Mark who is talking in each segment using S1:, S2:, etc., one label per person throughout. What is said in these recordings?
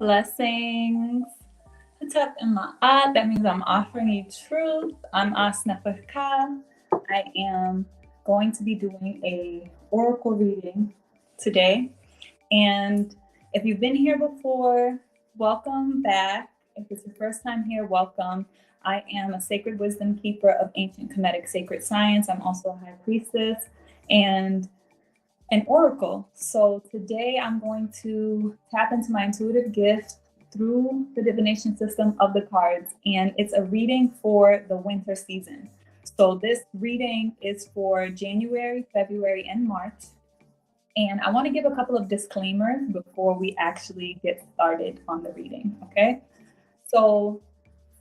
S1: Blessings. That means I'm offering you truth. I'm Asnafaka. I am going to be doing a oracle reading today. And if you've been here before, welcome back. If it's your first time here, welcome. I am a sacred wisdom keeper of ancient Kemetic sacred science. I'm also a high priestess and an oracle. So today I'm going to tap into my intuitive gift through the divination system of the cards, and it's a reading for the winter season. So this reading is for January, February, and March. And I want to give a couple of disclaimers before we actually get started on the reading, okay? So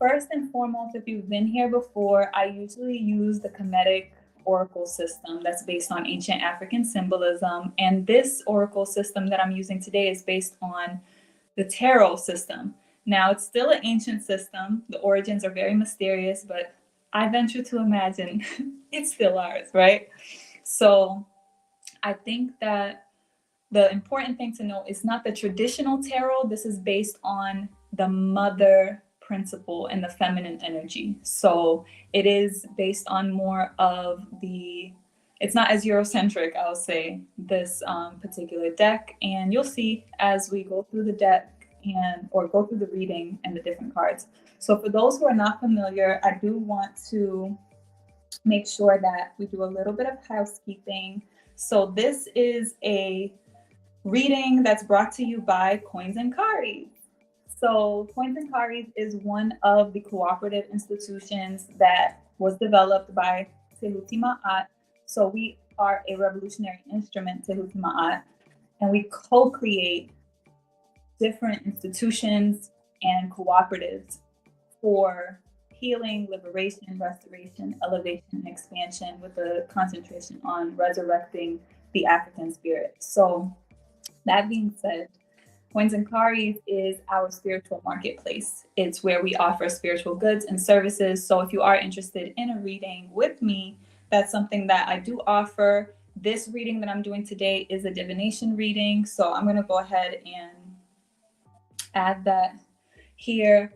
S1: first and foremost, if you've been here before, I usually use the Kemetic oracle system that's based on ancient African symbolism. And this oracle system that I'm using today is based on the tarot system. Now, it's still an ancient system. The origins are very mysterious, but I venture to imagine it's still ours, right? So I think that the important thing to know is not the traditional tarot. This is based on the mother principle and the feminine energy. So it is based on more of it's not as Eurocentric, I'll say, this particular deck. And you'll see as we go through the deck or go through the reading and the different cards. So for those who are not familiar, I do want to make sure that we do a little bit of housekeeping. So this is a reading that's brought to you by Coins and Karis. So Coins and Karis is one of the cooperative institutions that was developed by Tehuti Ma'at. So we are a revolutionary instrument, Tehuti Ma'at, and we co-create different institutions and cooperatives for healing, liberation, restoration, elevation, and expansion with a concentration on resurrecting the African spirit. So that being said, Coins and Karis is our spiritual marketplace. It's where we offer spiritual goods and services. So if you are interested in a reading with me, that's something that I do offer. This reading that I'm doing today is a divination reading. So I'm going to go ahead and add that here.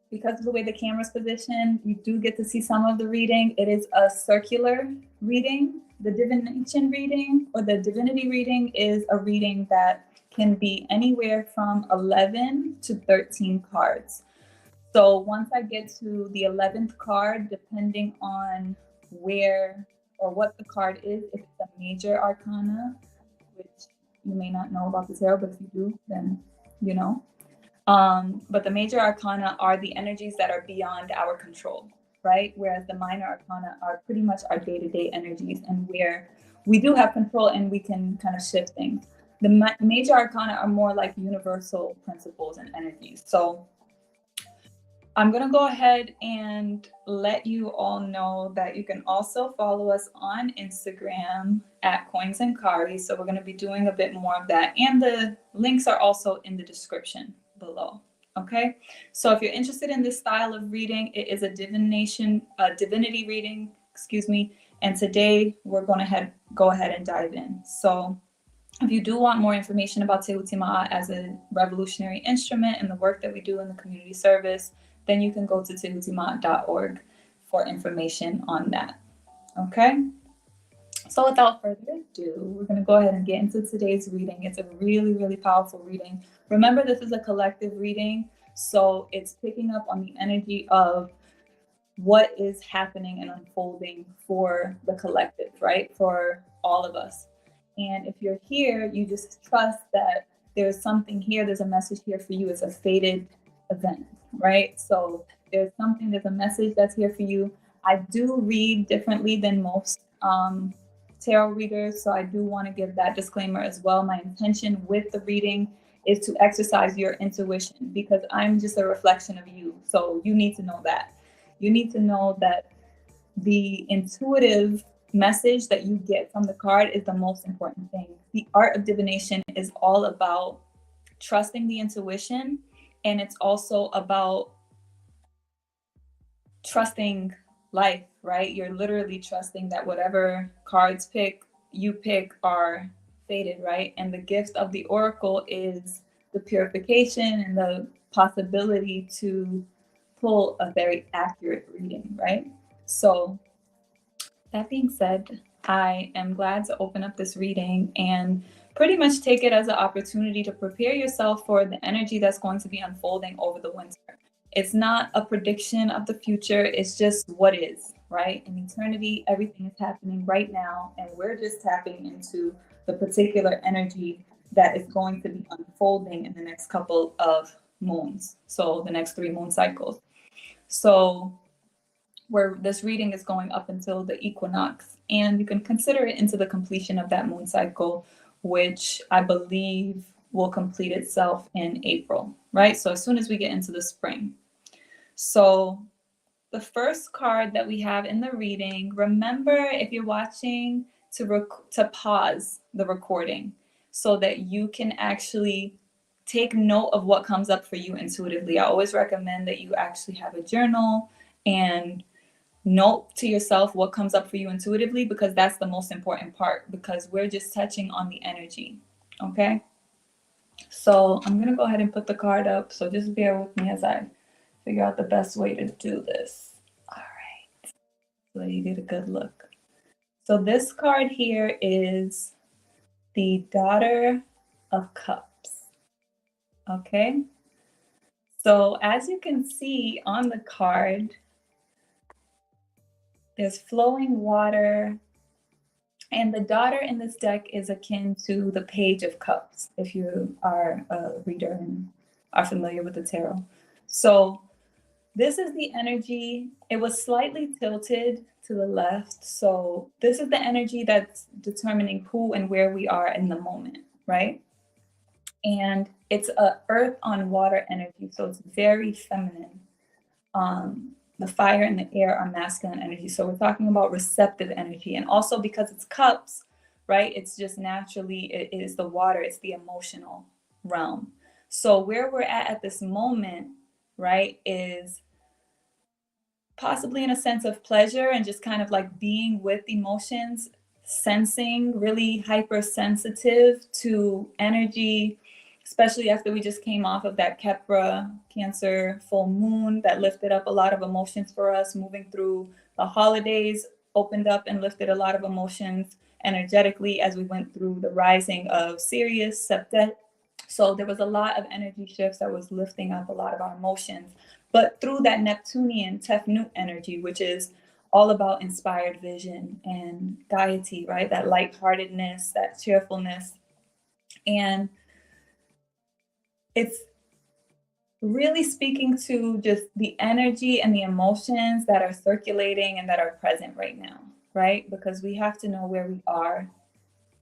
S1: Because of the way the camera's positioned, you do get to see some of the reading. It is a circular reading. The divination reading or the divinity reading is a reading that can be anywhere from 11 to 13 cards. So once I get to the 11th card, depending on where or what the card is, if it's a major arcana, which you may not know about the tarot, but if you do, then you know. But the major arcana are the energies that are beyond our control, right? Whereas the minor arcana are pretty much our day-to-day energies and where we do have control and we can kind of shift things. The major arcana are more like universal principles and energies. So I'm going to go ahead and let you all know that you can also follow us on Instagram at Coins and Karis. So we're going to be doing a bit more of that. And the links are also in the description below. Okay. So if you're interested in this style of reading, it is a divinity reading, And today we're going to go ahead and dive in. So if you do want more information about Tehuti Ma'at as a revolutionary instrument and the work that we do in the community service, then you can go to tehutimaat.org for information on that. Okay? So without further ado, we're going to go ahead and get into today's reading. It's a really, really powerful reading. Remember, this is a collective reading, so it's picking up on the energy of what is happening and unfolding for the collective, right? For all of us. And if you're here, you just trust that there's something here, there's a message here for you. It's a fated event, right? So there's a message that's here for you. I do read differently than most tarot readers, so I do want to give that disclaimer as well. My intention with the reading is to exercise your intuition because I'm just a reflection of you. So you need to know that. You need to know that the intuitive message that you get from the card is the most important thing. The art of divination is all about trusting the intuition, and it's also about trusting life, right? You're literally trusting that whatever cards you pick are fated, right? And the gift of the oracle is the purification and the possibility to pull a very accurate reading, right? So that being said, I am glad to open up this reading and pretty much take it as an opportunity to prepare yourself for the energy that's going to be unfolding over the winter. It's not a prediction of the future, it's just what is, right? In eternity, everything is happening right now, and we're just tapping into the particular energy that is going to be unfolding in the next couple of moons. So the next 3 moon cycles. So where this reading is going up until the equinox, and you can consider it into the completion of that moon cycle, which I believe will complete itself in April, right? So as soon as we get into the spring. So the first card that we have in the reading, remember if you're watching to pause the recording so that you can actually take note of what comes up for you intuitively. I always recommend that you actually have a journal and note to yourself what comes up for you intuitively, because that's the most important part, because we're just touching on the energy. Okay, so I'm gonna go ahead and put the card up, so just bear with me as I figure out the best way to do this. All right, so you get a good look. So this card here is the Daughter of Cups. Okay, so as you can see on the card, there's flowing water, and the daughter in this deck is akin to the Page of Cups, if you are a reader and are familiar with the tarot. So this is the energy. It was slightly tilted to the left. So this is the energy that's determining who and where we are in the moment, right? And it's a earth on water energy, so it's very feminine. The fire and the air are masculine energy. So we're talking about receptive energy. And also because it's cups, right? It's just naturally, it is the water, it's the emotional realm. So where we're at this moment, right, is possibly in a sense of pleasure and just kind of like being with emotions, sensing, really hypersensitive to energy, especially after we just came off of that Kepra Cancer full moon that lifted up a lot of emotions for us. Moving through the holidays opened up and lifted a lot of emotions energetically as we went through the rising of Sirius, Septet. So there was a lot of energy shifts that was lifting up a lot of our emotions. But through that Neptunian Tefnut energy, which is all about inspired vision and gaiety, right? That lightheartedness, that cheerfulness. And it's really speaking to just the energy and the emotions that are circulating and that are present right now, right? Because we have to know where we are,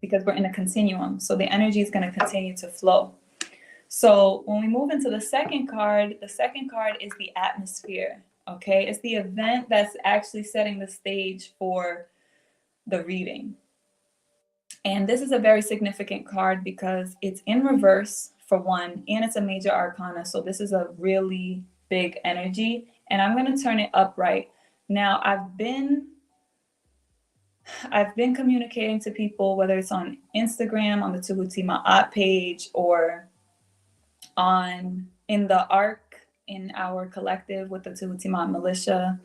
S1: because we're in a continuum. So the energy is going to continue to flow. So when we move into the second card is the atmosphere, okay? It's the event that's actually setting the stage for the reading. And this is a very significant card because it's in reverse, for one, and it's a major arcana. So this is a really big energy, and I'm going to turn it upright. Now, I've been communicating to people, whether it's on Instagram, on the Tuhuti Ma'at page, or in the ARC, in our collective with the Tuhuti Ma'at Militia.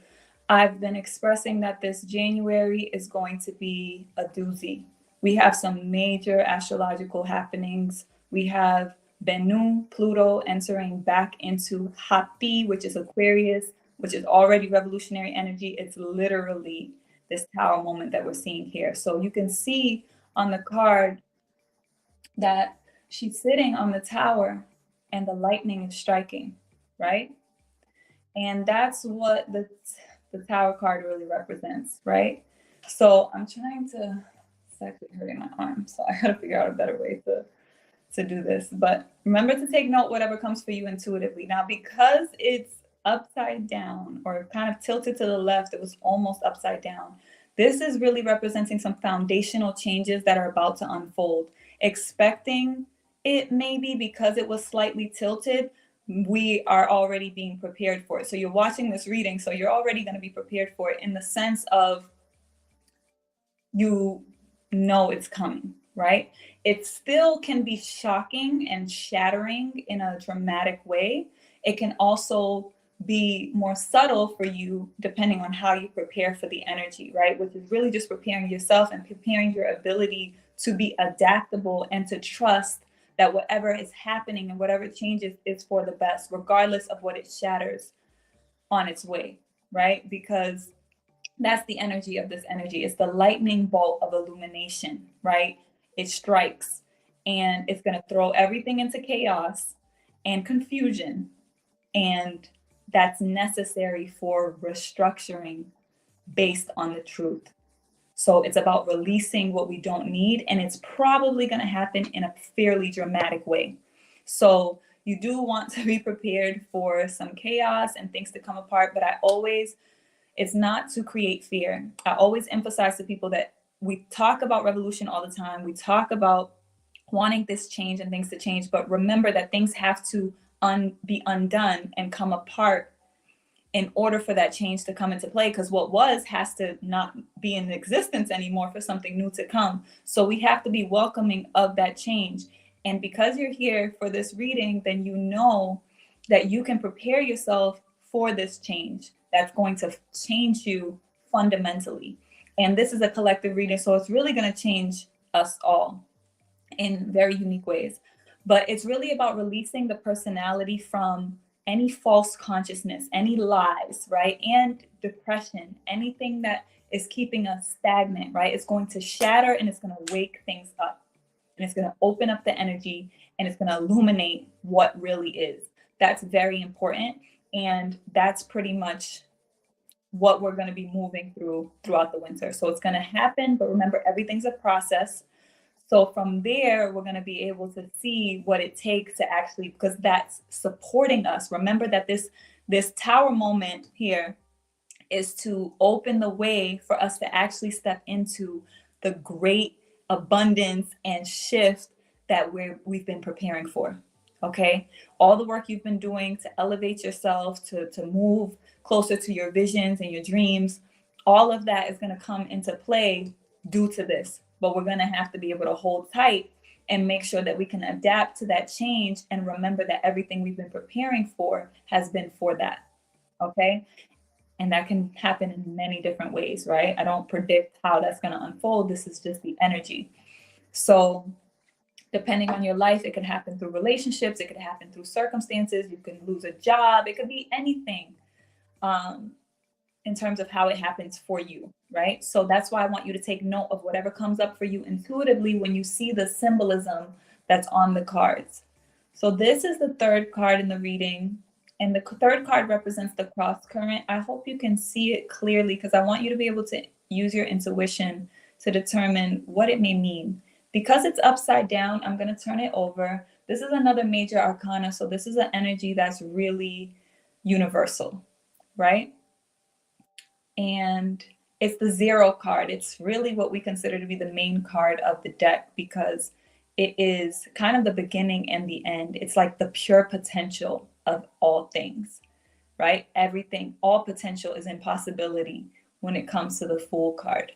S1: I've been expressing that this January is going to be a doozy. We have some major astrological happenings. We have Bennu, Pluto, entering back into Hapi, which is Aquarius, which is already revolutionary energy. It's literally this tower moment that we're seeing here. So you can see on the card that she's sitting on the tower and the lightning is striking, right? And that's what the tower card really represents, right? So I'm trying to, it's actually hurting my arm, so I gotta figure out a better way to do this. But remember to take note whatever comes for you intuitively. Now, because it's upside down or kind of tilted to the left, it was almost upside down. This is really representing some foundational changes that are about to unfold. Expecting it maybe because it was slightly tilted, we are already being prepared for it. So you're watching this reading, so you're already going to be prepared for it in the sense of you know it's coming, right? It still can be shocking and shattering in a dramatic way. It can also be more subtle for you depending on how you prepare for the energy, right? Which is really just preparing yourself and preparing your ability to be adaptable and to trust that whatever is happening and whatever changes is for the best, regardless of what it shatters on its way, right? Because that's the energy of this energy. It's the lightning bolt of illumination, right? It strikes and it's going to throw everything into chaos and confusion. And that's necessary for restructuring based on the truth. So it's about releasing what we don't need, and it's probably going to happen in a fairly dramatic way. So you do want to be prepared for some chaos and things to come apart, but it's not to create fear. I always emphasize to people that we talk about revolution all the time. We talk about wanting this change and things to change, but remember that things have to be undone and come apart in order for that change to come into play, because what was has to not be in existence anymore for something new to come. So we have to be welcoming of that change. And because you're here for this reading, then you know that you can prepare yourself for this change that's going to change you fundamentally. And this is a collective reading, so it's really going to change us all in very unique ways. But it's really about releasing the personality from any false consciousness, any lies, right? And depression, anything that is keeping us stagnant, right? It's going to shatter and it's going to wake things up. And it's going to open up the energy and it's going to illuminate what really is. That's very important. And that's pretty much what we're going to be moving through throughout the winter. So it's going to happen, but remember, everything's a process. So from there, we're going to be able to see what it takes to actually, because that's supporting us. Remember that this tower moment here is to open the way for us to actually step into the great abundance and shift that we've been preparing for. Okay, all the work you've been doing to elevate yourself, to move closer to your visions and your dreams, all of that is going to come into play due to this. But we're going to have to be able to hold tight and make sure that we can adapt to that change and remember that everything we've been preparing for has been for that. Okay, and that can happen in many different ways, right? I don't predict how that's going to unfold. This is just the energy. So depending on your life, it could happen through relationships, it could happen through circumstances, you can lose a job, it could be anything in terms of how it happens for you, right? So that's why I want you to take note of whatever comes up for you intuitively when you see the symbolism that's on the cards. So this is the third card in the reading, and the third card represents the cross current. I hope you can see it clearly because I want you to be able to use your intuition to determine what it may mean. Because it's upside down, I'm going to turn it over. This is another major arcana, so this is an energy that's really universal, right? And it's the 0 card. It's really what we consider to be the main card of the deck because it is kind of the beginning and the end. It's like the pure potential of all things, right? Everything, all potential is in possibility when it comes to the Fool card.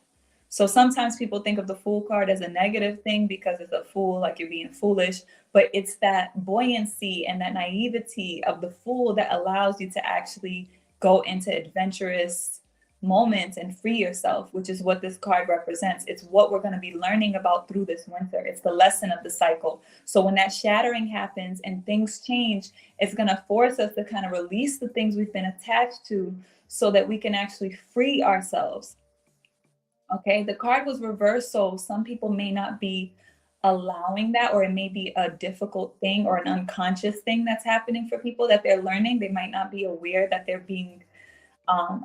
S1: So sometimes people think of the Fool card as a negative thing because it's a fool, like you're being foolish, but it's that buoyancy and that naivety of the Fool that allows you to actually go into adventurous moments and free yourself, which is what this card represents. It's what we're going to be learning about through this winter. It's the lesson of the cycle. So when that shattering happens and things change, it's going to force us to kind of release the things we've been attached to so that we can actually free ourselves. Okay, the card was reversed, so some people may not be allowing that, or it may be a difficult thing or an unconscious thing that's happening for people that they're learning. They might not be aware that they're being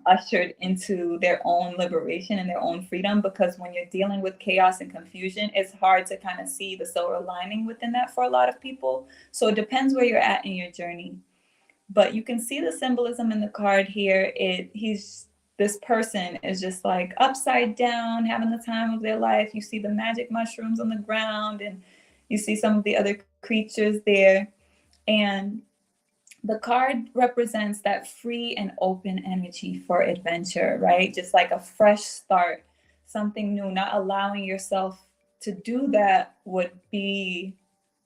S1: ushered into their own liberation and their own freedom, because when you're dealing with chaos and confusion, it's hard to kind of see the silver lining within that for a lot of people. So it depends where you're at in your journey. But you can see the symbolism in the card here. This person is just like upside down, having the time of their life. You see the magic mushrooms on the ground, and you see some of the other creatures there. And the card represents that free and open energy for adventure, right? Just like a fresh start, something new, not allowing yourself to do that would be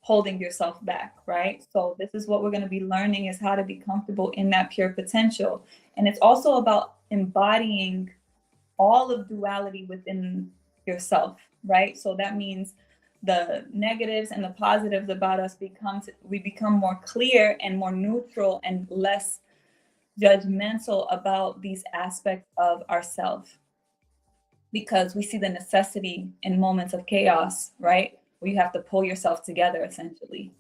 S1: holding yourself back, right? So this is what we're going to be learning, is how to be comfortable in that pure potential. And it's also about embodying all of duality within yourself, right? So that means the negatives and the positives about us we become more clear and more neutral and less judgmental about these aspects of ourselves, because we see the necessity in moments of chaos, right? Where you have to pull yourself together, essentially.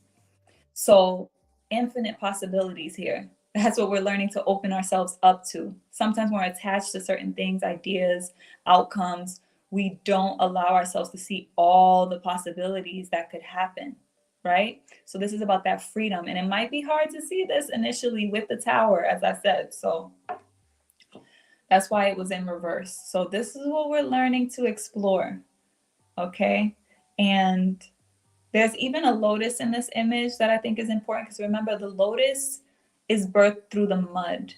S1: So, infinite possibilities here. That's what we're learning to open ourselves up to. Sometimes when we're attached to certain things, ideas, outcomes, we don't allow ourselves to see all the possibilities that could happen, right? So, this is about that freedom. And it might be hard to see this initially with the tower, as I said. So, that's why it was in reverse. So this is what we're learning to explore, okay? And there's even a lotus in this image that I think is important, because remember, the lotus is birthed through the mud,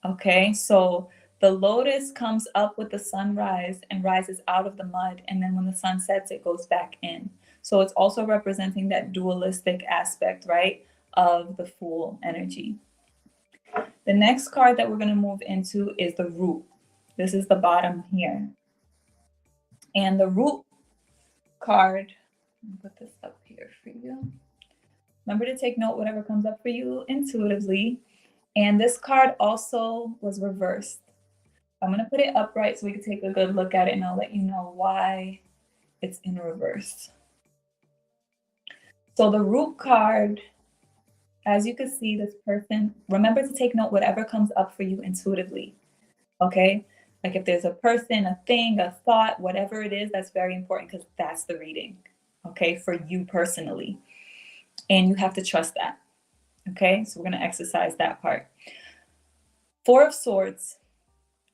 S1: okay? So the lotus comes up with the sunrise and rises out of the mud, and then when the sun sets, it goes back in. So it's also representing that dualistic aspect, right, of the Fool energy. The next card that we're going to move into is the Root. This is the bottom here. And the Root card, let me put this up here for you. Remember to take note whatever comes up for you intuitively. And this card also was reversed. I'm going to put it upright so we can take a good look at it, and I'll let you know why it's in reverse. So the Root card, as you can see, this person, remember to take note whatever comes up for you intuitively, okay? Like if there's a person, a thing, a thought, whatever it is, that's very important, because that's the reading, okay, for you personally. And you have to trust that, okay? So we're going to exercise that part. Four of Swords,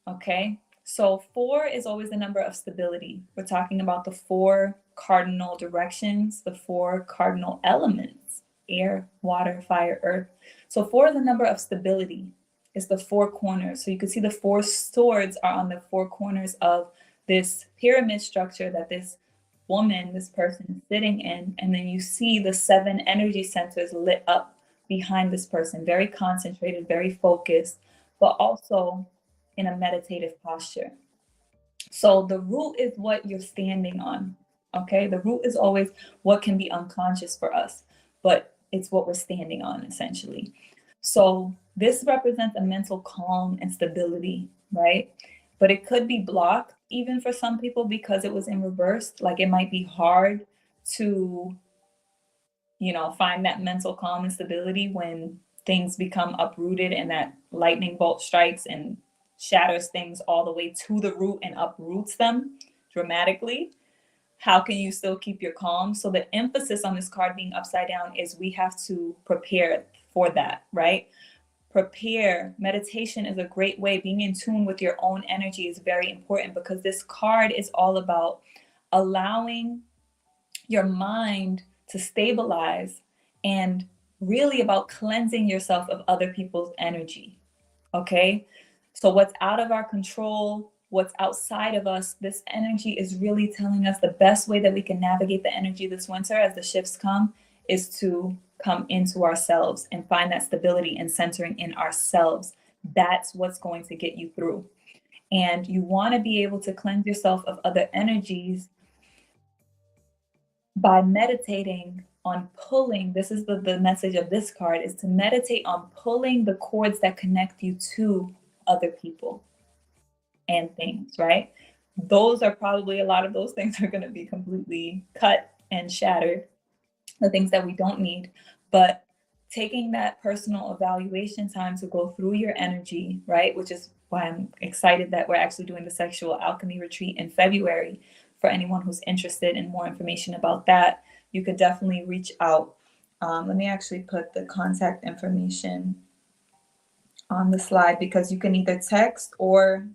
S1: okay? So 4 is always the number of stability. We're talking about the 4 cardinal directions, the 4 cardinal elements: air, water, fire, earth. So 4 is the number of stability. It's the 4 corners. So you can see the 4 swords are on the 4 corners of this pyramid structure that this woman, this person, is sitting in. And then you see the 7 energy centers lit up behind this person, very concentrated, very focused, but also in a meditative posture. So the root is what you're standing on, okay? The root is always what can be unconscious for us, but it's what we're standing on, essentially. So this represents a mental calm and stability, right? But it could be blocked even for some people because it was in reverse. Like it might be hard to, find that mental calm and stability when things become uprooted and that lightning bolt strikes and shatters things all the way to the root and uproots them dramatically. How can you still keep your calm? So the emphasis on this card being upside down is we have to prepare for that, right? Prepare. Meditation is a great way. Being in tune with your own energy is very important, because this card is all about allowing your mind to stabilize and really about cleansing yourself of other people's energy. Okay? So what's out of our control, what's outside of us, this energy is really telling us the best way that we can navigate the energy this winter as the shifts come is to come into ourselves and find that stability and centering in ourselves. That's what's going to get you through. And you want to be able to cleanse yourself of other energies by meditating on pulling. This is the message of this card, is to meditate on pulling the cords that connect you to other people and things, right? Those are probably, a lot of those things are going to be completely cut and shattered, the things that we don't need. But taking that personal evaluation time to go through your energy, right? Which is why I'm excited that we're actually doing the sexual alchemy retreat in February. For anyone who's interested in more information about that, you could definitely reach out. Let me actually put the contact information on the slide, because you can either text or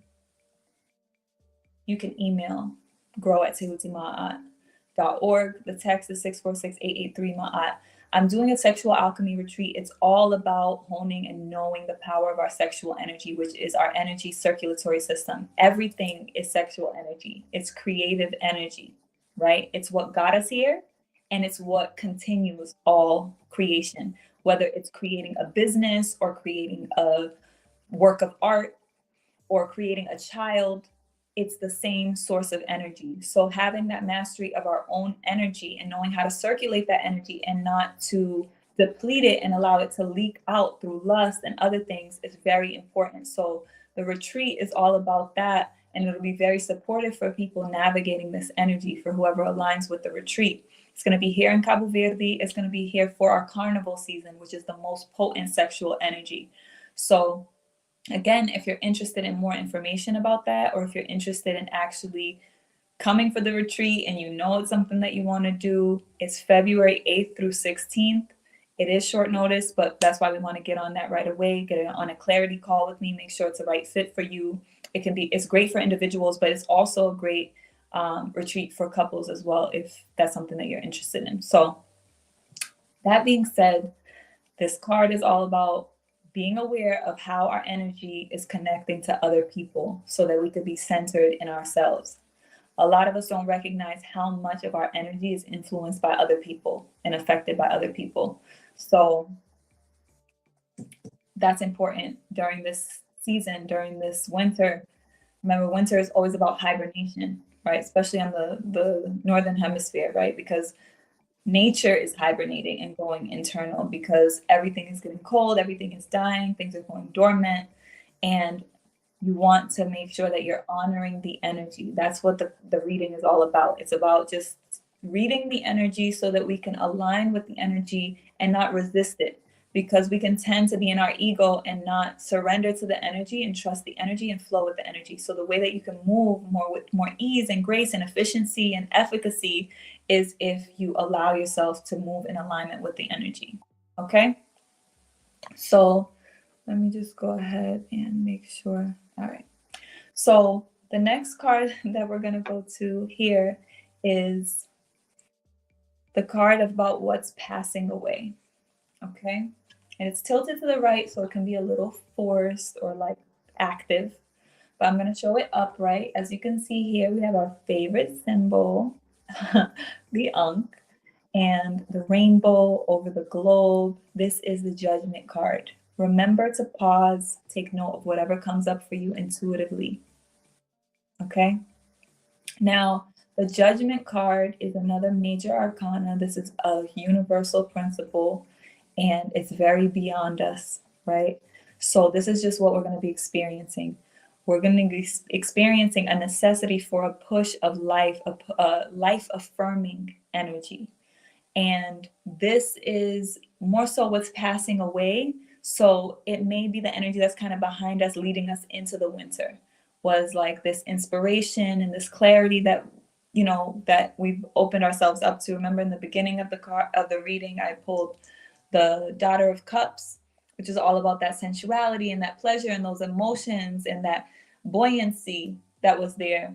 S1: you can email grow@tehutimaat.org. The text is 646-883-Ma'at. I'm doing a sexual alchemy retreat. It's all about honing and knowing the power of our sexual energy, which is our energy circulatory system. Everything is sexual energy. It's creative energy. right? It's what got us here, and it's what continues all creation, whether it's creating a business or creating a work of art or creating a child. It's the same source of energy. So having that mastery of our own energy and knowing how to circulate that energy and not to deplete it and allow it to leak out through lust and other things is very important. So the retreat is all about that, and it'll be very supportive for people navigating this energy, for whoever aligns with the retreat. It's going to be here in Cabo Verde. It's going to be here for our carnival season, which is the most potent sexual energy. So again, if you're interested in more information about that, or if you're interested in actually coming for the retreat and you know it's something that you want to do, it's February 8th through 16th. It is short notice, but that's why we want to get on that right away, get it on a clarity call with me, make sure it's the right fit for you. It's great for individuals, but it's also a great retreat for couples as well, if that's something that you're interested in. So that being said, this card is all about being aware of how our energy is connecting to other people so that we could be centered in ourselves. A lot of us don't recognize how much of our energy is influenced by other people and affected by other people. So that's important during this season, during this winter. Remember, winter is always about hibernation, right? Especially on the northern hemisphere, right? Because nature is hibernating and going internal because everything is getting cold, everything is dying, things are going dormant, and you want to make sure that you're honoring the energy. That's what the reading is all about. It's about just reading the energy so that we can align with the energy and not resist it, because we can tend to be in our ego and not surrender to the energy and trust the energy and flow with the energy. So the way that you can move more with more ease and grace and efficiency and efficacy is if you allow yourself to move in alignment with the energy. Okay? So let me just go ahead and make sure. All right. So the next card that we're going to go to here is the card about what's passing away. Okay? And it's tilted to the right, so it can be a little forced or like active. But I'm going to show it upright. As you can see here, we have our favorite symbol, the Ankh, and the rainbow over the globe. This is the Judgment card. Remember to pause, take note of whatever comes up for you intuitively. Okay? Now, the Judgment card is another major arcana. This is a universal principle, and it's very beyond us, right? So this is just what we're going to be experiencing. We're going to be experiencing a necessity for a push of life, a life-affirming energy. And this is more so what's passing away. So it may be the energy that's kind of behind us, leading us into the winter, was like this inspiration and this clarity that, you know, that we've opened ourselves up to. Remember in the beginning of the reading, I pulled the Daughter of Cups, which is all about that sensuality and that pleasure and those emotions and that buoyancy that was there.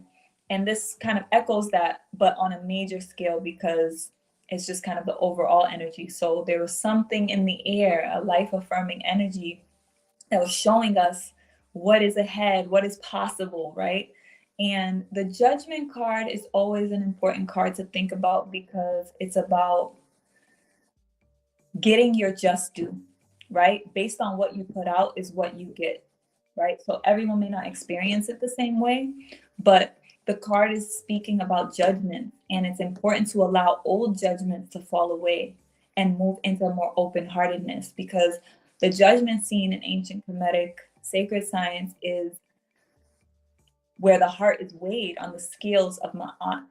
S1: And this kind of echoes that, but on a major scale, because it's just kind of the overall energy. So there was something in the air, a life-affirming energy that was showing us what is ahead, what is possible, right? And the Judgment card is always an important card to think about, because it's about getting your just due, right? Based on what you put out is what you get, right? So everyone may not experience it the same way, but the card is speaking about judgment, and it's important to allow old judgments to fall away and move into more open-heartedness, because the judgment seen in ancient Kemetic sacred science is where the heart is weighed on the scales of Ma'at,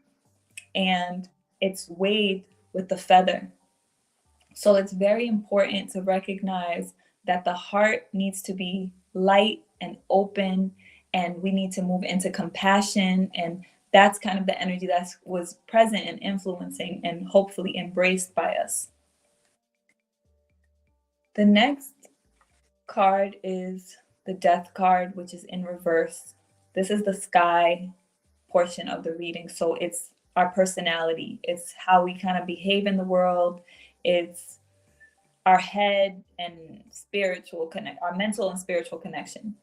S1: and it's weighed with the feather. So it's very important to recognize that the heart needs to be light and open, and we need to move into compassion. And that's kind of the energy that was present and influencing and hopefully embraced by us. The next card is the Death card, which is in reverse. This is the sky portion of the reading. So it's our personality. It's how we kind of behave in the world. It's our head and our mental and spiritual connection.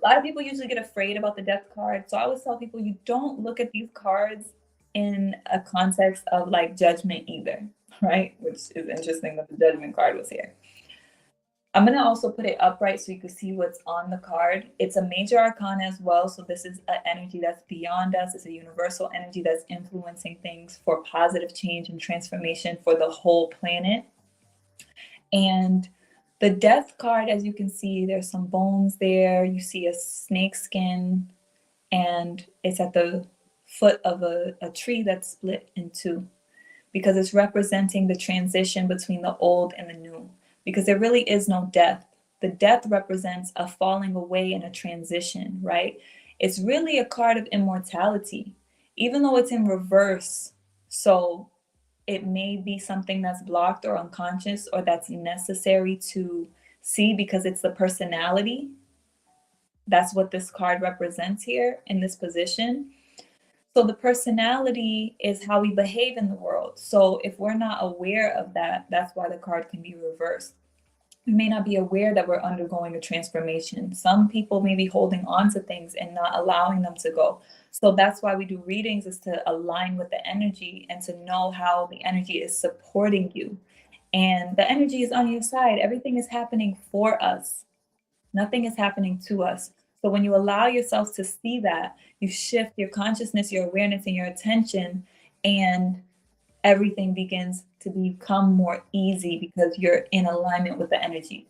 S1: A lot of people usually get afraid about the Death card. So I always tell people, you don't look at these cards in a context of like judgment either, right? Which is interesting that the judgment card was here. I'm going to also put it upright so you can see what's on the card. It's a major arcana as well. So this is an energy that's beyond us. It's a universal energy that's influencing things for positive change and transformation for the whole planet. And the death card, as you can see, there's some bones there. You see a snake skin, and it's at the foot of a tree that's split in two, because it's representing the transition between the old and the new, because there really is no death. The death represents a falling away and a transition, right? It's really a card of immortality, even though it's in reverse. So it may be something that's blocked or unconscious or that's necessary to see because it's the personality. That's what this card represents here in this position. So the personality is how we behave in the world. So if we're not aware of that, that's why the card can be reversed. We may not be aware that we're undergoing a transformation. Some people may be holding on to things and not allowing them to go. So that's why we do readings, is to align with the energy and to know how the energy is supporting you. And the energy is on your side. Everything is happening for us. Nothing is happening to us. So when you allow yourself to see that, you shift your consciousness, your awareness, and your attention, and everything begins to become more easy because you're in alignment with the energy.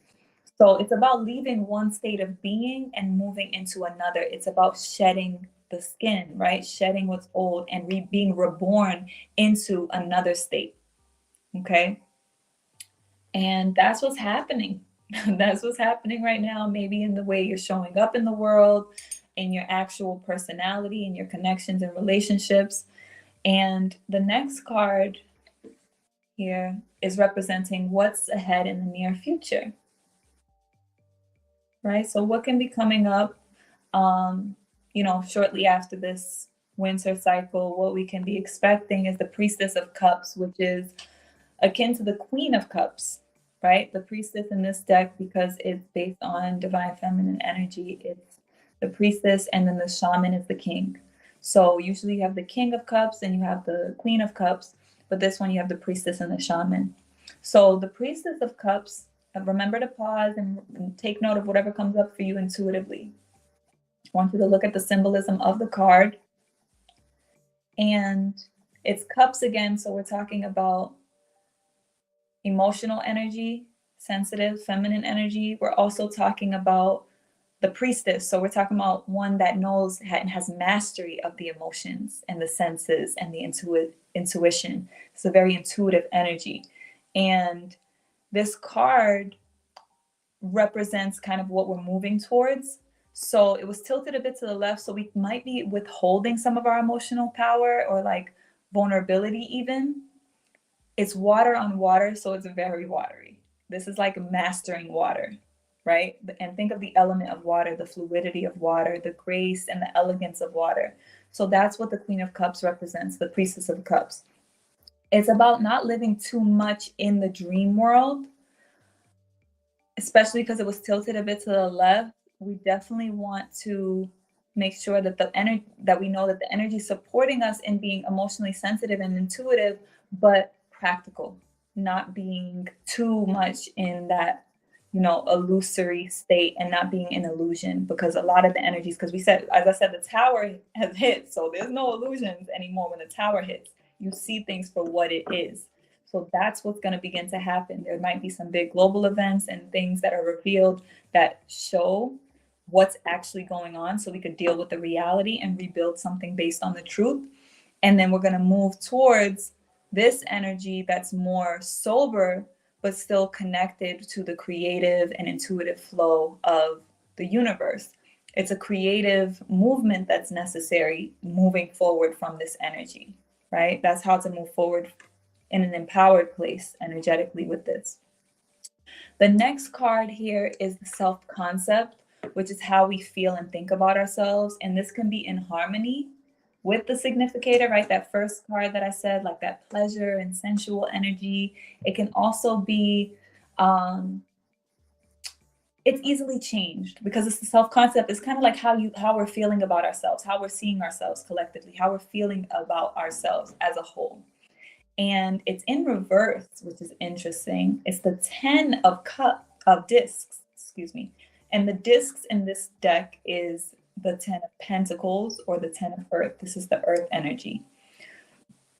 S1: So it's about leaving one state of being and moving into another. It's about shedding the skin, right? Shedding what's old and being reborn into another state. Okay. And that's what's happening. That's what's happening right now, maybe in the way you're showing up in the world, in your actual personality, in your connections and relationships. And the next card here is representing what's ahead in the near future, right? So what can be coming up, shortly after this winter cycle, what we can be expecting is the Priestess of Cups, which is akin to the Queen of Cups, right? The priestess in this deck, because it's based on divine feminine energy, it's the priestess, and then the shaman is the king. So usually you have the King of Cups and you have the Queen of Cups, but this one you have the priestess and the shaman. So the Priestess of Cups, remember to pause and take note of whatever comes up for you intuitively. I want you to look at the symbolism of the card. And it's cups again, so we're talking about emotional energy, sensitive, feminine energy. We're also talking about the priestess. So we're talking about one that knows and has mastery of the emotions and the senses and the intuition. It's a very intuitive energy. And this card represents kind of what we're moving towards. So it was tilted a bit to the left. So we might be withholding some of our emotional power or like vulnerability even. It's water on water, so it's very watery. This is like mastering water, right? And think of the element of water, the fluidity of water, the grace and the elegance of water. So that's what the Queen of Cups represents, the Priestess of Cups. It's about not living too much in the dream world, especially because it was tilted a bit to the left. We definitely want to make sure that we know that the energy is supporting us in being emotionally sensitive and intuitive, but practical, not being too much in that, illusory state and not being in illusion, because a lot of the energies, because we said, as I said, the tower has hit. So there's no illusions anymore. When the tower hits, you see things for what it is. So that's what's going to begin to happen. There might be some big global events and things that are revealed that show what's actually going on, so we could deal with the reality and rebuild something based on the truth. And then we're going to move towards this energy that's more sober, but still connected to the creative and intuitive flow of the universe. It's a creative movement that's necessary moving forward from this energy, right? That's how to move forward in an empowered place energetically with this. The next card here is the self-concept, which is how we feel and think about ourselves. And this can be in harmony with the significator, right? That first card that I said, like that pleasure and sensual energy. It can also be it's easily changed because it's the self-concept. It's kind of like how we're feeling about ourselves, how we're seeing ourselves collectively, how we're feeling about ourselves as a whole. And it's in reverse, which is interesting. It's the 10 of discs, excuse me. And the discs in this deck is the 10 of pentacles or the 10 of earth. This is the earth energy.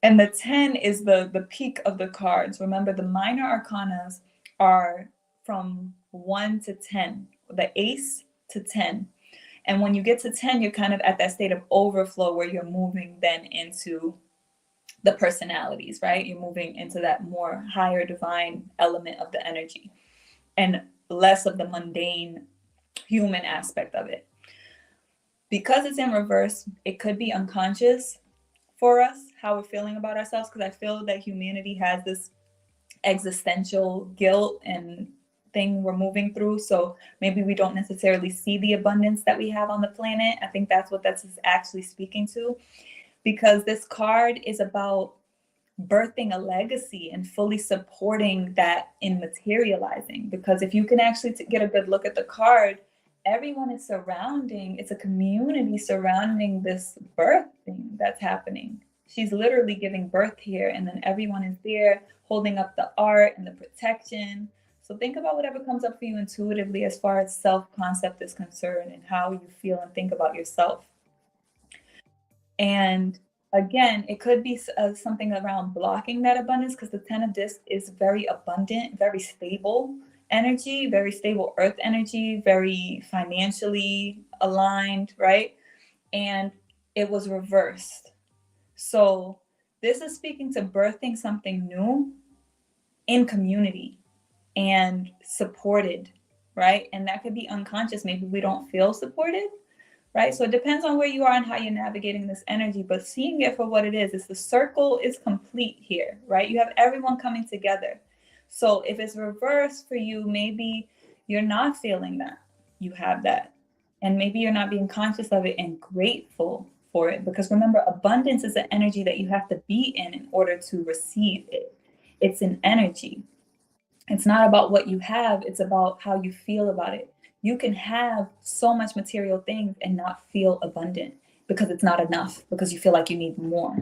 S1: And the 10 is the peak of the cards. Remember, the minor arcanas are from 1 to 10, the ace to 10. And when you get to 10, you're kind of at that state of overflow where you're moving then into the personalities, right? You're moving into that more higher divine element of the energy and less of the mundane human aspect of it. Because it's in reverse, it could be unconscious for us, how we're feeling about ourselves, because I feel that humanity has this existential guilt and thing we're moving through. So maybe we don't necessarily see the abundance that we have on the planet. I think that's what that's actually speaking to, because this card is about birthing a legacy and fully supporting that in materializing. Because if you can actually get a good look at the card, everyone is surrounding, it's a community surrounding this birth thing that's happening. She's literally giving birth here, and then everyone is there holding up the art and the protection. So think about whatever comes up for you intuitively as far as self-concept is concerned and how you feel and think about yourself. And again, it could be something around blocking that abundance, because the 10 of discs is very abundant, very stable energy, very stable earth energy, very financially aligned, right? And it was reversed. So this is speaking to birthing something new in community and supported, right? And that could be unconscious. Maybe we don't feel supported, right? So it depends on where you are and how you're navigating this energy, but seeing it for what it is the circle is complete here, right? You have everyone coming together. So if it's reversed for you, maybe you're not feeling that you have that. And maybe you're not being conscious of it and grateful for it. Because remember, abundance is an energy that you have to be in order to receive it. It's an energy. It's not about what you have, it's about how you feel about it. You can have so much material things and not feel abundant because it's not enough, because you feel like you need more,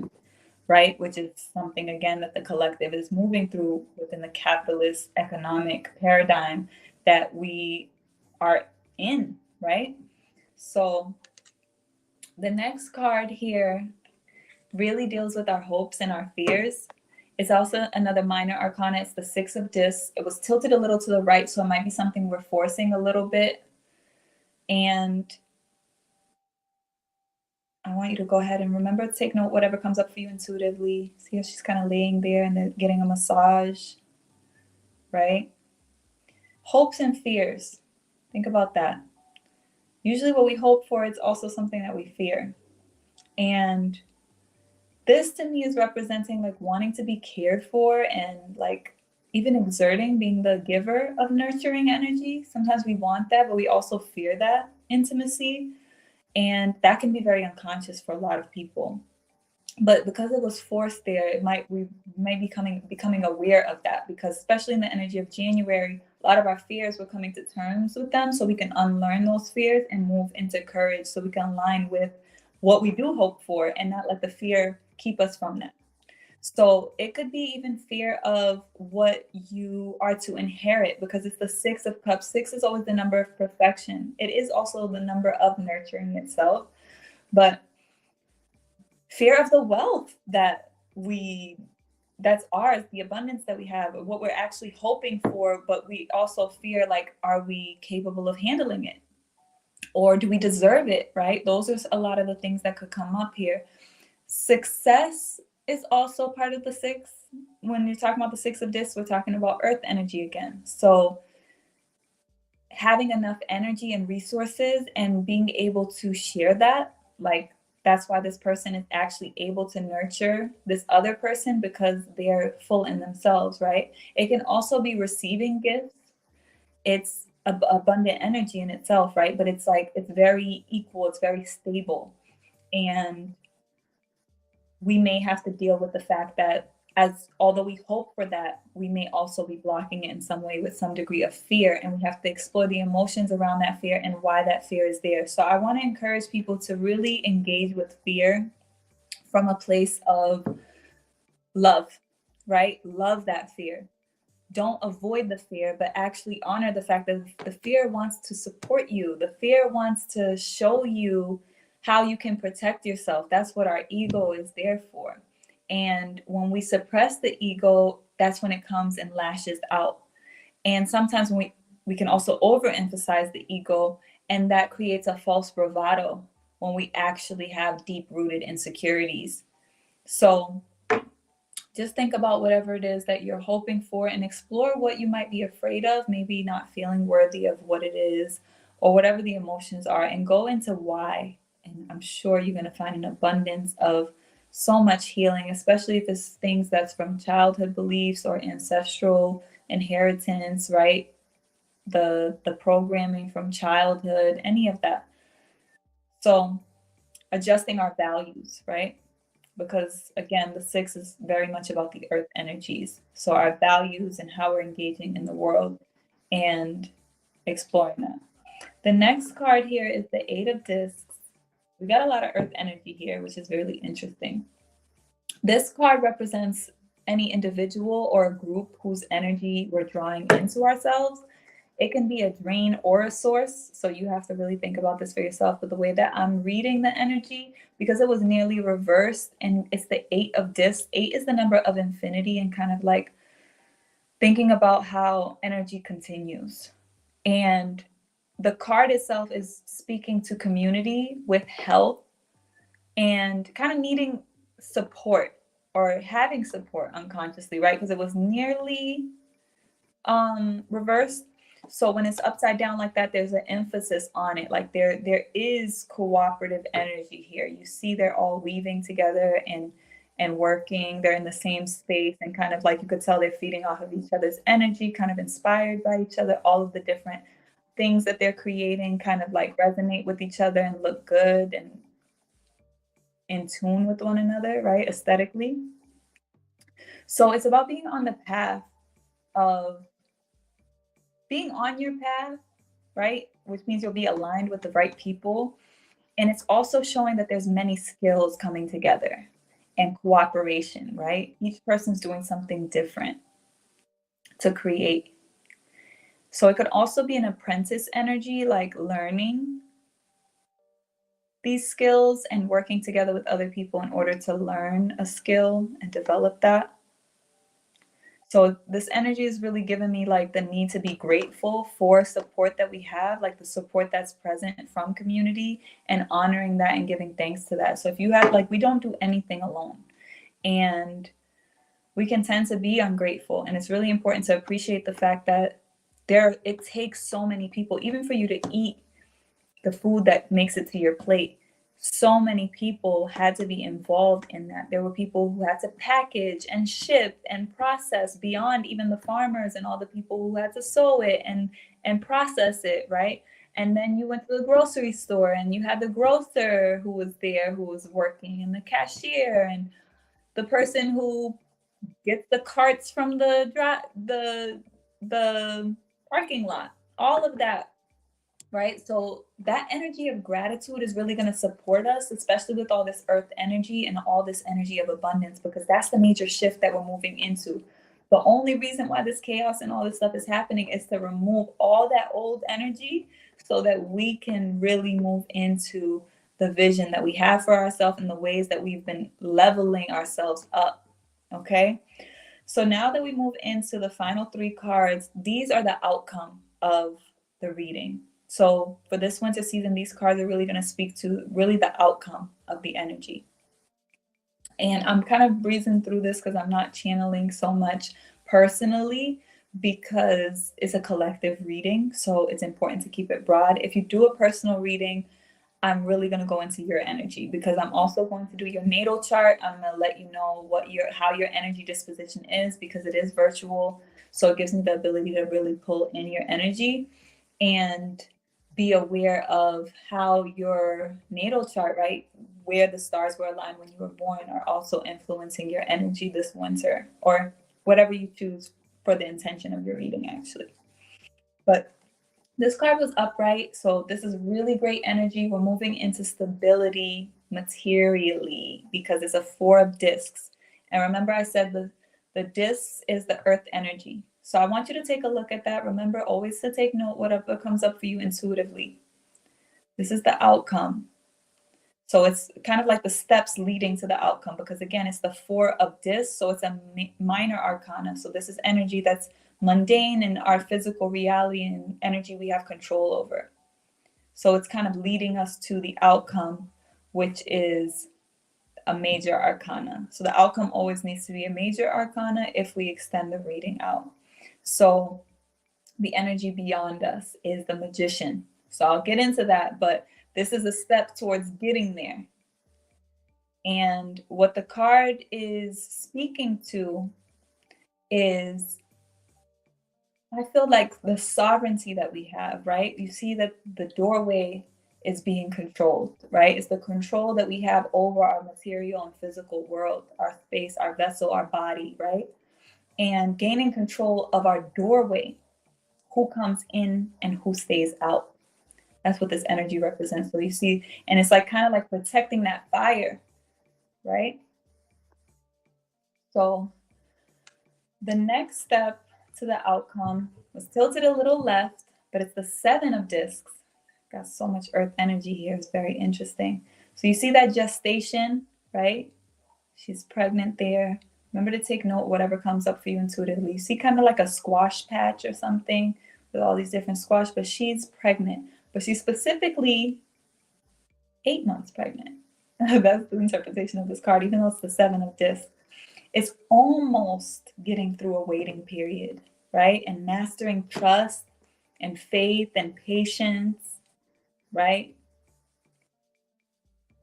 S1: right? Which is something, again, that the collective is moving through within the capitalist economic paradigm that we are in, right? So the next card here really deals with our hopes and our fears. It's also another minor arcana. It's the 6 of discs. It was tilted a little to the right, so it might be something we're forcing a little bit. And I want you to go ahead and remember to take note whatever comes up for you intuitively. See how she's kind of laying there and then getting a massage, right? Hopes and fears. Think about that. Usually what we hope for is also something that we fear. And this to me is representing like wanting to be cared for and like even exerting, being the giver of nurturing energy. Sometimes we want that, but we also fear that intimacy. And that can be very unconscious for a lot of people. But because it was forced there, we might be becoming aware of that, because especially in the energy of January, a lot of our fears, we're coming to terms with them so we can unlearn those fears and move into courage, so we can align with what we do hope for and not let the fear keep us from that. So it could be even fear of what you are to inherit, because it's the 6 of cups. 6 is always the number of perfection. It is also the number of nurturing itself, but fear of the wealth that's ours, the abundance that we have, what we're actually hoping for, but we also fear, like, are we capable of handling it? Or do we deserve it, right? Those are a lot of the things that could come up here. Success is also part of the 6. When you're talking about the 6 of discs, we're talking about earth energy again. So having enough energy and resources and being able to share that, like, that's why this person is actually able to nurture this other person, because they're full in themselves, right? It can also be receiving gifts. It's abundant energy in itself, right? But it's like, it's very equal, it's very stable. And we may have to deal with the fact that as although we hope for that, we may also be blocking it in some way with some degree of fear, and we have to explore the emotions around that fear and why that fear is there. So I want to encourage people to really engage with fear from a place of love, right? Love that fear. Don't avoid the fear, but actually honor the fact that the fear wants to support you. The fear wants to show you how you can protect yourself. That's what our ego is there for. And when we suppress the ego, that's when it comes and lashes out. And sometimes when we can also overemphasize the ego, and that creates a false bravado when we actually have deep rooted insecurities. So just think about whatever it is that you're hoping for and explore what you might be afraid of, maybe not feeling worthy of what it is, or whatever the emotions are, and go into why. And I'm sure you're going to find an abundance of so much healing, especially if it's things that's from childhood beliefs or ancestral inheritance, right? The programming from childhood, any of that. So adjusting our values, right? Because again, the 6 is very much about the earth energies. So our values and how we're engaging in the world and exploring that. The next card here is the 8 of discs. We got a lot of earth energy here, which is really interesting. This card represents any individual or a group whose energy we're drawing into ourselves. It can be a drain or a source, so you have to really think about this for yourself. But the way that I'm reading the energy, because it was nearly reversed, and it's the 8 of discs. 8 is the number of infinity, and kind of like thinking about how energy continues. And the card itself is speaking to community with health and kind of needing support or having support unconsciously, right? Because it was nearly reversed. So when it's upside down like that, there's an emphasis on it. Like there is cooperative energy here. You see they're all weaving together and working. They're in the same space, and kind of like you could tell they're feeding off of each other's energy, kind of inspired by each other. All of the different things that they're creating kind of like resonate with each other and look good and in tune with one another, right? Aesthetically. So it's about being on the path of being on your path, right? Which means you'll be aligned with the right people. And it's also showing that there's many skills coming together and cooperation, right? Each person's doing something different to create. So it could also be an apprentice energy, like learning these skills and working together with other people in order to learn a skill and develop that. So this energy is really giving me like the need to be grateful for support that we have, like the support that's present from community, and honoring that and giving thanks to that. So if you have, like, we don't do anything alone, and we can tend to be ungrateful. And it's really important to appreciate the fact that it takes so many people, even for you to eat the food that makes it to your plate. So many people had to be involved in that. There were people who had to package and ship and process beyond even the farmers, and all the people who had to sew it and process it, right? And then you went to the grocery store and you had the grocer who was there, who was working, and the cashier, and the person who gets the carts from the parking lot. All of that, right? So that energy of gratitude is really going to support us, especially with all this earth energy and all this energy of abundance, because that's the major shift that we're moving into. The only reason why this chaos and all this stuff is happening is to remove all that old energy so that we can really move into the vision that we have for ourselves and the ways that we've been leveling ourselves up. Okay. So now that we move into the final 3 cards, these are the outcome of the reading. So for this winter season, these cards are really going to speak to really the outcome of the energy. And I'm kind of breezing through this because I'm not channeling so much personally, because it's a collective reading. So it's important to keep it broad. If you do a personal reading, I'm really going to go into your energy, because I'm also going to do your natal chart. I'm going to let you know how your energy disposition is, because it is virtual. So it gives me the ability to really pull in your energy and be aware of how your natal chart, right? where the stars were aligned when you were born are also influencing your energy this winter, or whatever you choose for the intention of your reading, actually. But this card was upright, so this is really great energy. We're moving into stability materially because it's a 4 of discs. And remember I said the discs is the earth energy. So I want you to take a look at that. Remember always to take note whatever comes up for you intuitively. This is the outcome. So it's kind of like the steps leading to the outcome, because again, it's the 4 of discs, so it's a minor arcana. So this is energy that's mundane in our physical reality and energy we have control over. So it's kind of leading us to the outcome, which is a major arcana. So the outcome always needs to be a major arcana if we extend the reading out. So the energy beyond us is the Magician. So I'll get into that, but this is a step towards getting there. And what the card is speaking to is, I feel like the sovereignty that we have, right? You see that the doorway is being controlled, right? It's the control that we have over our material and physical world, our space, our vessel, our body, right? And gaining control of our doorway, who comes in and who stays out. That's what this energy represents. So you see, and it's like kind of like protecting that fire, right? So the next step to the outcome was tilted a little left, but it's the 7 of discs. Got so much earth energy here. It's very interesting. So you see that gestation, right? She's pregnant there. Remember to take note whatever comes up for you intuitively. You see kind of like a squash patch or something with all these different squash, but she's pregnant. But she's specifically 8 months pregnant. That's the interpretation of this card, even though it's the 7 of discs. It's almost getting through a waiting period, right? And mastering trust and faith and patience, right?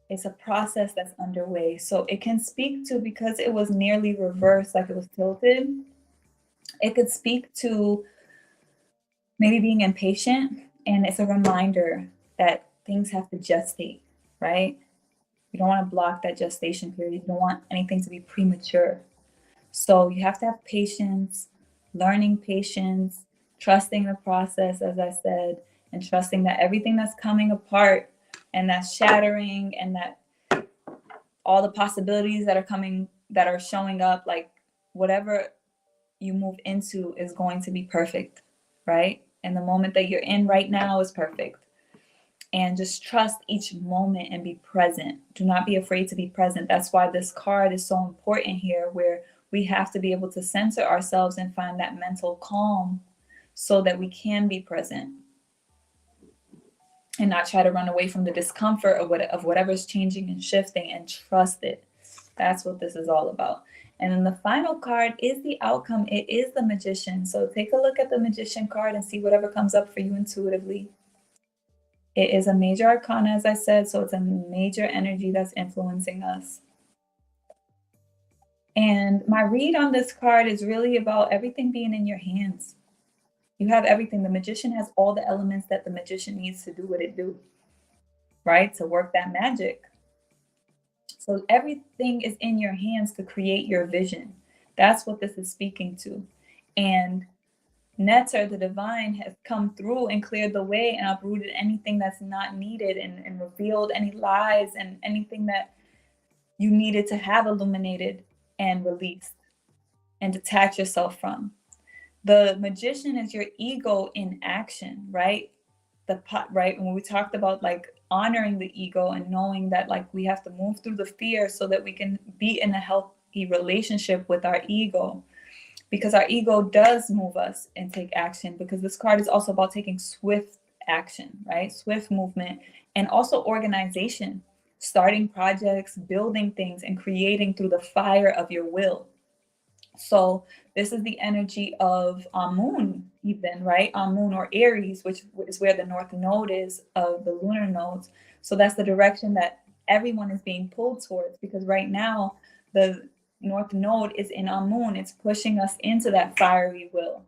S1: It's a process that's underway. So it can speak to, because it was nearly reversed, like it was tilted, it could speak to maybe being impatient. And it's a reminder that things have to gestate, right? You don't want to block that gestation period. You don't want anything to be premature. So you have to have patience, learning patience, trusting the process, as I said, and trusting that everything that's coming apart and that's shattering and that all the possibilities that are coming, that are showing up, like whatever you move into is going to be perfect, right? And the moment that you're in right now is perfect. And just trust each moment and be present. Do not be afraid to be present. That's why this card is so important here, where we have to be able to center ourselves and find that mental calm so that we can be present and not try to run away from the discomfort of whatever's changing and shifting, and trust it. That's what this is all about. And then the final card is the outcome. It is the Magician. So take a look at the Magician card and see whatever comes up for you intuitively. It is a major arcana, as I said, so it's a major energy that's influencing us. And my read on this card is really about everything being in your hands. You have everything. The Magician has all the elements that the magician needs to do what it do, right? To work that magic. So everything is in your hands to create your vision. That's what this is speaking to. And Neter, the divine, has come through and cleared the way and uprooted anything that's not needed, and revealed any lies and anything that you needed to have illuminated and released and detach yourself from. The Magician is your ego in action, right? Right? When we talked about like honoring the ego and knowing that like we have to move through the fear so that we can be in a healthy relationship with our ego. Because our ego does move us and take action, because this card is also about taking swift action, right? Swift movement, and also organization, starting projects, building things, and creating through the fire of your will. So this is the energy of Amun, even, right? Amun, or Aries, which is where the north node is of the lunar nodes. So that's the direction that everyone is being pulled towards, because right now the north node is in Amun. It's pushing us into that fiery will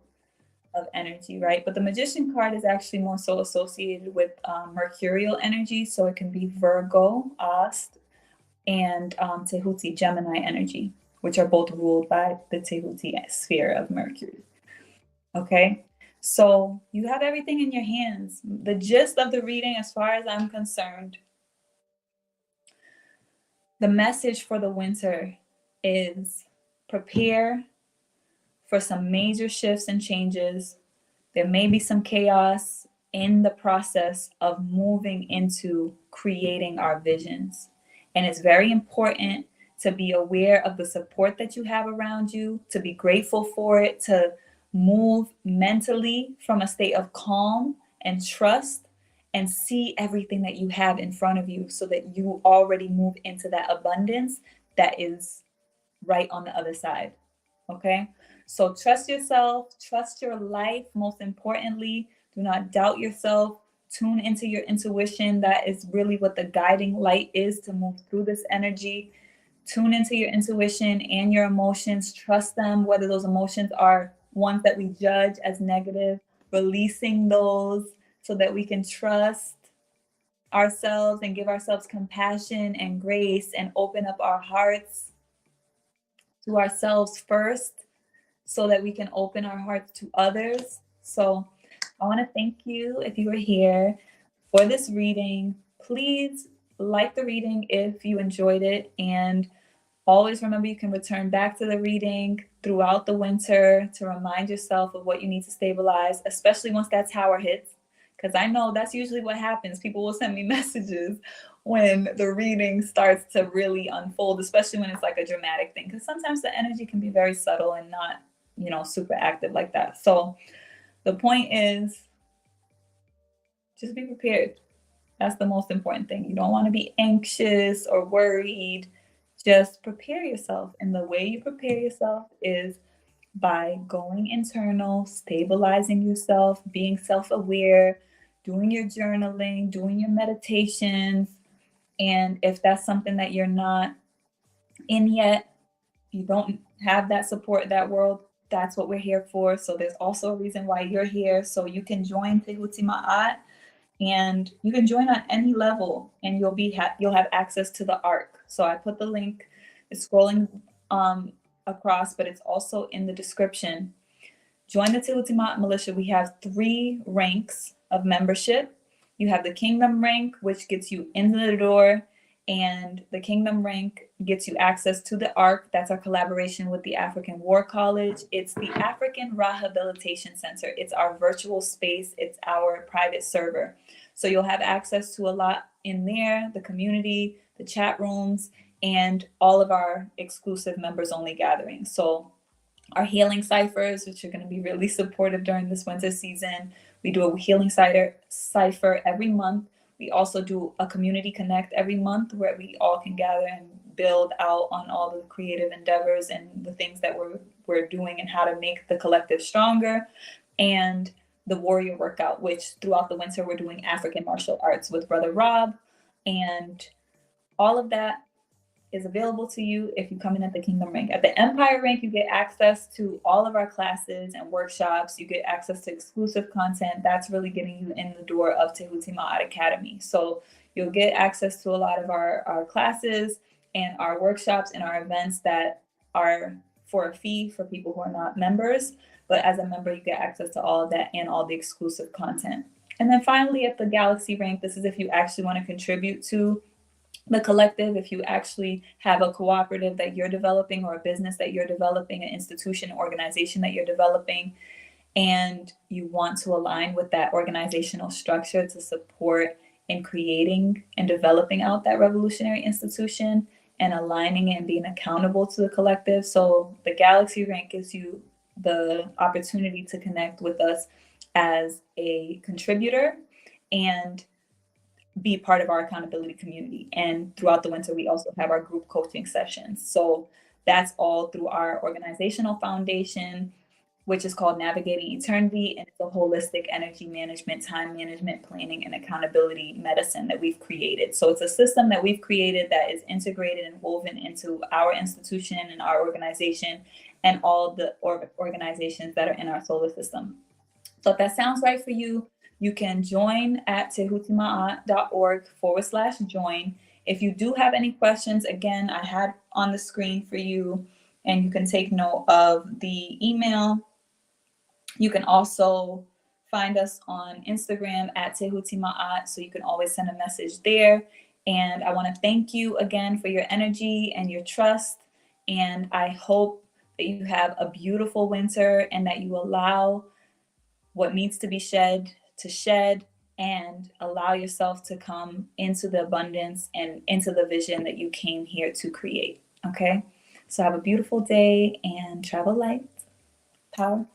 S1: of energy, right? But the Magician card is actually more so associated with mercurial energy. So it can be Virgo, Ast, and Tehuti Gemini energy, which are both ruled by the Tehuti sphere of Mercury. Okay, so you have everything in your hands. The gist of the reading, as far as I'm concerned, the message for the winter is prepare for some major shifts and changes. There may be some chaos in the process of moving into creating our visions. And it's very important to be aware of the support that you have around you, to be grateful for it, to move mentally from a state of calm and trust and see everything that you have in front of you so that you already move into that abundance that is right on the other side. Okay? So trust yourself, trust your life. Most importantly, do not doubt yourself. Tune into your intuition. That is really what the guiding light is to move through this energy. Tune into your intuition and your emotions. Trust them, whether those emotions are ones that we judge as negative, releasing those so that we can trust ourselves and give ourselves compassion and grace and open up our hearts to ourselves first so that we can open our hearts to others. So I want to thank you if you were here for this reading. Please like the reading if you enjoyed it, and always remember you can return back to the reading throughout the winter to remind yourself of what you need to stabilize, especially once that tower hits, because I know that's usually what happens. People will send me messages when the reading starts to really unfold, especially when it's like a dramatic thing, because sometimes the energy can be very subtle and not, super active like that. So the point is, just be prepared. That's the most important thing. You don't want to be anxious or worried. Just prepare yourself. And the way you prepare yourself is by going internal, stabilizing yourself, being self-aware, doing your journaling, doing your meditations. And if that's something that you're not in yet, you don't have that support, that world, that's what we're here for. So there's also a reason why you're here. So you can join Tehuti Ma'at, and you can join on any level, and you'll have access to the ARC. So I put the link, it's scrolling across, but it's also in the description. Join the Tehuti Ma'at Militia. We have 3 ranks of membership. You have the Kingdom rank, which gets you into the door, and the Kingdom rank gets you access to the ARC. That's our collaboration with the African War College. It's the African Rehabilitation Center. It's our virtual space. It's our private server. So you'll have access to a lot in there, the community, the chat rooms, and all of our exclusive members only gatherings. So our healing ciphers, which are going to be really supportive during this winter season. We do a healing cipher every month. We also do a community connect every month where we all can gather and build out on all the creative endeavors and the things that we're doing and how to make the collective stronger. And the warrior workout, which throughout the winter we're doing African martial arts with Brother Rob. And all of that is available to you if you come in at the Kingdom rank. At the Empire rank, you get access to all of our classes and workshops. You get access to exclusive content. That's really getting you in the door of Tehuti Ma'at Academy. So you'll get access to a lot of our classes and our workshops and our events that are for a fee for people who are not members. But as a member, you get access to all of that and all the exclusive content. And then finally, at the Galaxy rank, this is if you actually want to contribute to the collective, if you actually have a cooperative that you're developing or a business that you're developing, an institution, organization that you're developing, and you want to align with that organizational structure to support in creating and developing out that revolutionary institution and aligning it and being accountable to the collective. So the Galaxy rank gives you the opportunity to connect with us as a contributor and be part of our accountability community. And throughout the winter, we also have our group coaching sessions. So that's all through our organizational foundation, which is called Navigating Eternity. And it's a holistic energy management, time management, planning, and accountability medicine that we've created. So it's a system that we've created that is integrated and woven into our institution and our organization and all the organizations that are in our solar system. So if that sounds right for you, you can join at tehutimaat.org/join. If you do have any questions, again, I had on the screen for you, and you can take note of the email. You can also find us on Instagram at Tehutimaat, so you can always send a message there. And I want to thank you again for your energy and your trust. And I hope that you have a beautiful winter and that you allow what needs to be shed to shed, and allow yourself to come into the abundance and into the vision that you came here to create. Okay? So have a beautiful day and travel light. Power.